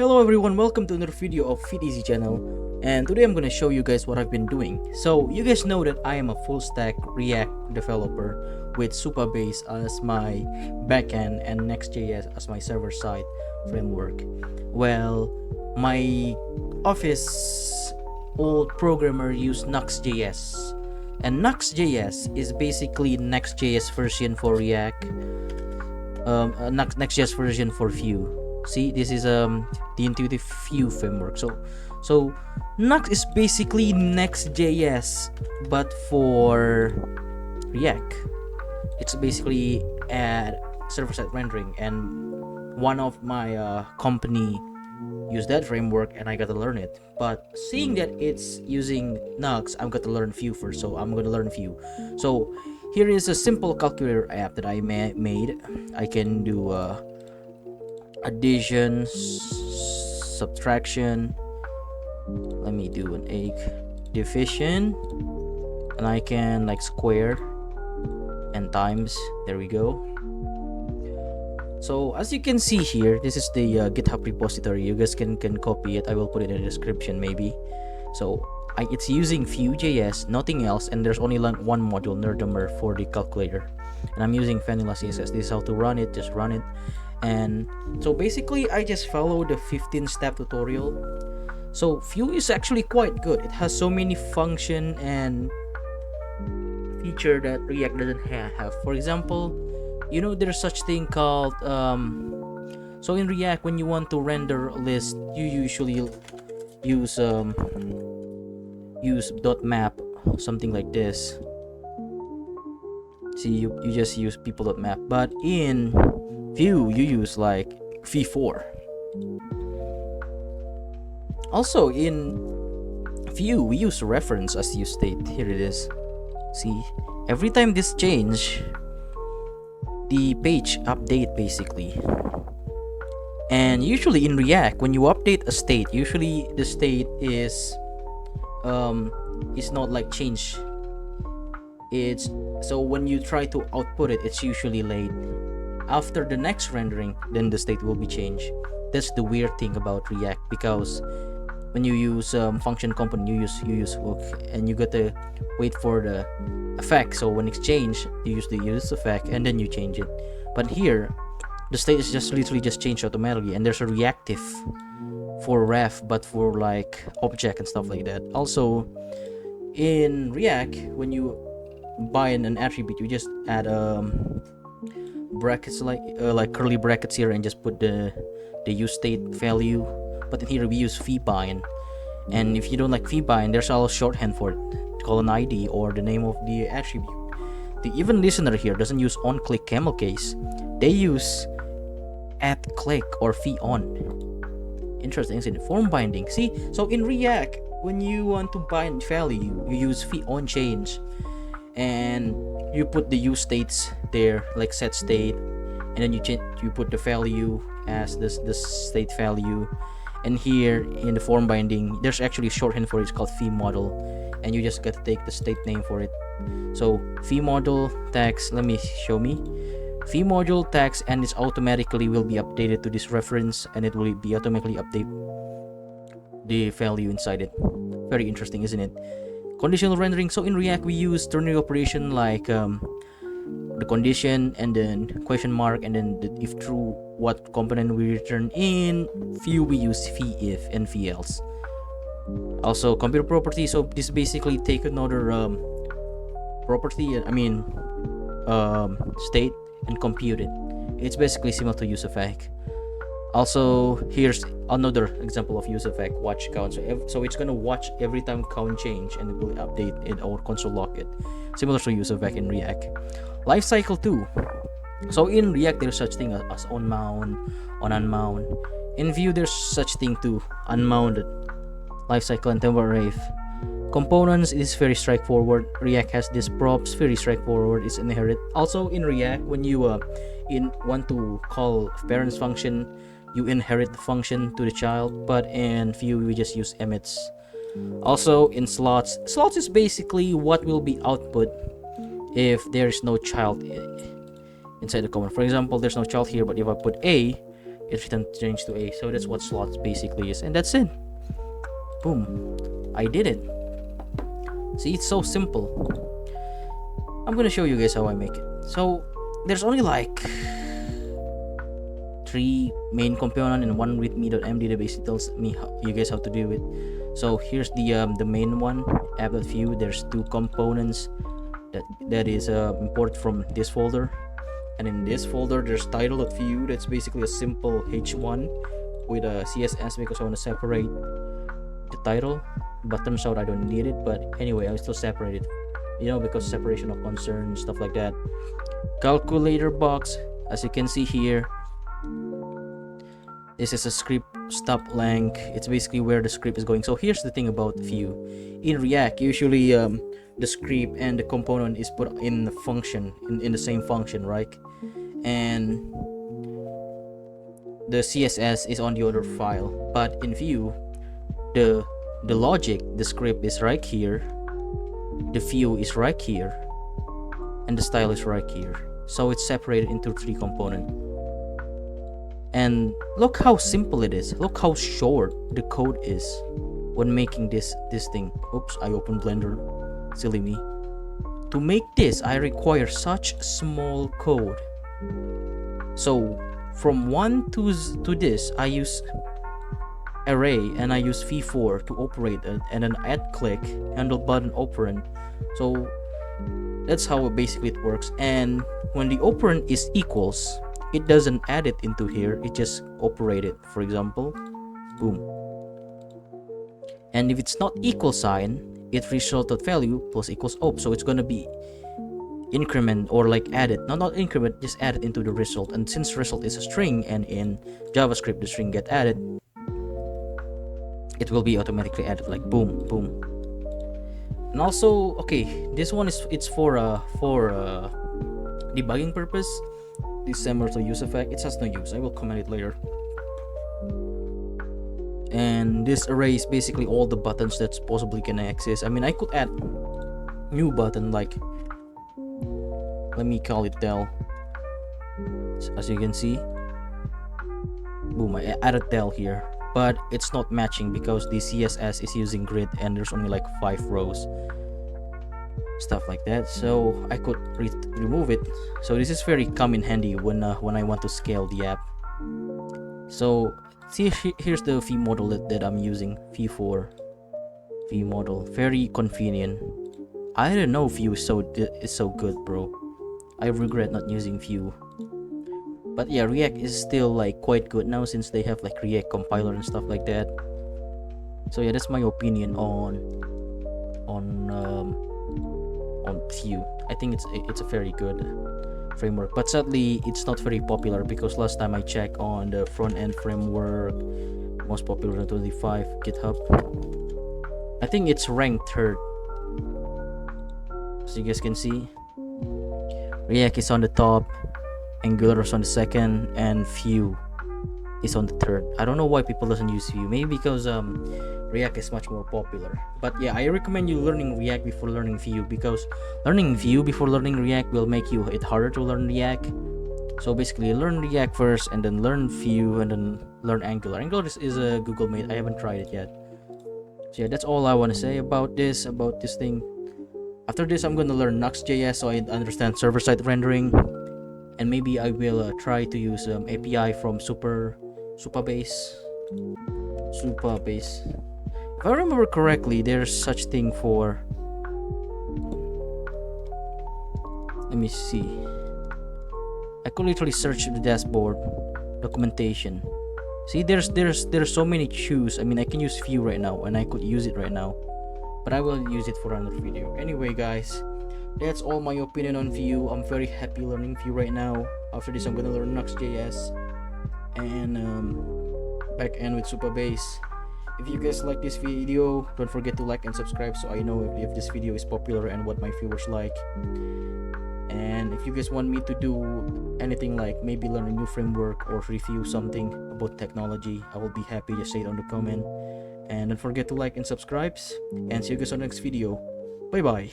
Hello everyone, welcome to another video of feedez channel, and today I'm gonna show you guys what I've been doing. So you guys know that I am a full stack React developer with Supabase as my backend and Next.js as my server-side framework. Well, my office old programmer used Nuxt.js, and Nuxt.js is basically Next.js version for React, Next.js version for Vue. See, this is the intuitive Vue framework. So Nuxt is basically Next.js but for React. It's basically a server-side rendering, and one of my company used that framework and I got to learn it. But seeing that it's using Nuxt, I'm going to learn Vue first, so I'm going to learn Vue. So here is a simple calculator app that I made. I can do addition, subtraction. Let me do an egg division, and I can like square and times. There we go. So as you can see here, this is the GitHub repository. You guys can copy it. I will put it in the description maybe. So it's using Vue.js, nothing else, and there's only one module, Nerdamer, for the calculator, and I'm using vanilla CSS. This is how to run it. Just run it. And so basically I just follow the 15-step tutorial. So Vue is actually quite good. It has so many function and feature that React doesn't have. For example, you know, there's such thing called so in React, when you want to render a list, you usually use .map, something like this. See, you just use people.map, but in Vue you use like v4. Also in Vue we use reference as useState. Here it is. See, every time this change, the page update basically. And usually in React, when you update a state, usually the state is not like change. It's so when you try to output it, it's usually late. After the next rendering, then the state will be changed. That's the weird thing about React, because when you use function component, you use hook, and you got to wait for the effect. So when it's changed, you use the use effect and then you change it. But here, the state is just literally just changed automatically, and there's a reactive for ref, but for like object and stuff like that. Also, in React, when you bind an attribute, you just add brackets like curly brackets here and just put the useState value. But here we use vbind, and if you don't like vbind, there's also shorthand for it, call an ID or the name of the attribute. The even listener here doesn't use onClick camel case, they use @click or on. Interesting, isn't it? Form binding. See, so in React, when you want to bind value, you use onChange, and you put the use states there like setState, and then you put the value as this state value. And here in the form binding, there's actually a shorthand for it. It's called vmodel, and you just got to take the state name for it. So vmodel tags, let me show me vmodel tags, and it's automatically will be updated to this reference, and it will be automatically update the value inside it. Very interesting, isn't it? Conditional rendering. So in React we use ternary operation like the condition and then question mark, and then the if true, what component we return. In Vue we use if and else. Also computer property. So this basically take another property, state, and compute it. It's basically similar to useEffect. Also, here's another example of useEffect, watch count. So it's gonna watch every time count change, and it will update it or console log it, similar to useEffect in React. Lifecycle too. So in React there's such thing as onMount, onUnmount. In Vue there's such thing too, unmounted, lifecycle, and temporary. Components is very straightforward. React has this props, very straightforward. It's inherit. Also in React, when you want to call parents function, you inherit the function to the child, but in Vue we just use emits. Also in slots is basically what will be output if there is no child inside the comment. For example, there's no child here, but if I put A, it returns change to A. So that's what slots basically is, and that's it. Boom, I did it. See, it's so simple. I'm gonna show you guys how I make it. So there's only like 3 main component and 1 readme.md that basically tells me you guys how to do it. So here's the main one, app.vue. There's 2 components that is imported from this folder, and in this folder there's title.vue. That's basically a simple h1 with a css because I want to separate the title, but turns out I don't need it. But anyway, I still separate it, because separation of concern, stuff like that. Calculator box, as you can see here, this is a script stop length. It's basically where the script is going. So here's the thing about Vue. In React, usually the script and the component is put in the function, in the same function, right? And the CSS is on the other file. But in Vue, the logic, the script is right here, the view is right here, and the style is right here. So it's separated into 3 components. And look how simple it is. Look how short the code is when making this thing. Oops, I opened Blender. Silly me. To make this, I require such small code. So from 1 to this, I use array and I use v4 to operate it, and then add click, handle button operand. So that's how it works. And when the operand is equals, it doesn't add it into here, it just operate it. For example, boom. And if it's not equal sign, it result.value plus equals op. So it's gonna be increment or like added, not increment, just add it into the result. And since result is a string, and in JavaScript the string get added, it will be automatically added, like boom, boom. And also, okay, this one it's for debugging purpose. This similar to useEffect. It has no use. I will comment it later. And this array is basically all the buttons that's possibly can exist. I mean, I could add new button, like, let me call it del. As you can see, boom, I added del here, but it's not matching because the CSS is using grid and there's only like 5 rows, stuff like that. So I could remove it. So this is very come in handy when I want to scale the app. So see, here's the Vue model that I'm using, v4 Vue model. Very convenient. I don't know, Vue is so good, bro. I regret not using Vue. But yeah, React is still like quite good now since they have like React compiler and stuff like that. So yeah, that's my opinion on Vue. I think it's a very good framework, but sadly it's not very popular because last time I checked on the front-end framework most popular in 25 GitHub, I think it's ranked 3rd. So you guys can see React is on the top, Angular is on the 2nd, and Vue is on the 3rd. I don't know why people doesn't use Vue. Maybe because React is much more popular. But yeah, I recommend you learning React before learning Vue, because learning Vue before learning React will make it harder to learn React. So basically, learn React first, and then learn Vue, and then learn Angular. Angular is a Google made. I haven't tried it yet. So yeah, that's all I want to say about this thing. After this, I'm gonna learn Nuxt.js so I understand server-side rendering, and maybe I will try to use API from Supabase. If I remember correctly, there's such thing for. Let me see. I could literally search the dashboard, documentation. See, there's so many choose. I mean, I can use Vue right now, and I could use it right now, but I will use it for another video. Anyway, guys, that's all my opinion on Vue. I'm very happy learning Vue right now. After this, I'm gonna learn Nuxt.js and backend with Supabase. If you guys like this video, don't forget to like and subscribe so I know if this video is popular and what my viewers like. And if you guys want me to do anything like maybe learn a new framework or review something about technology, I will be happy. Just say it on the comment. And don't forget to like and subscribe. And see you guys on the next video. Bye bye.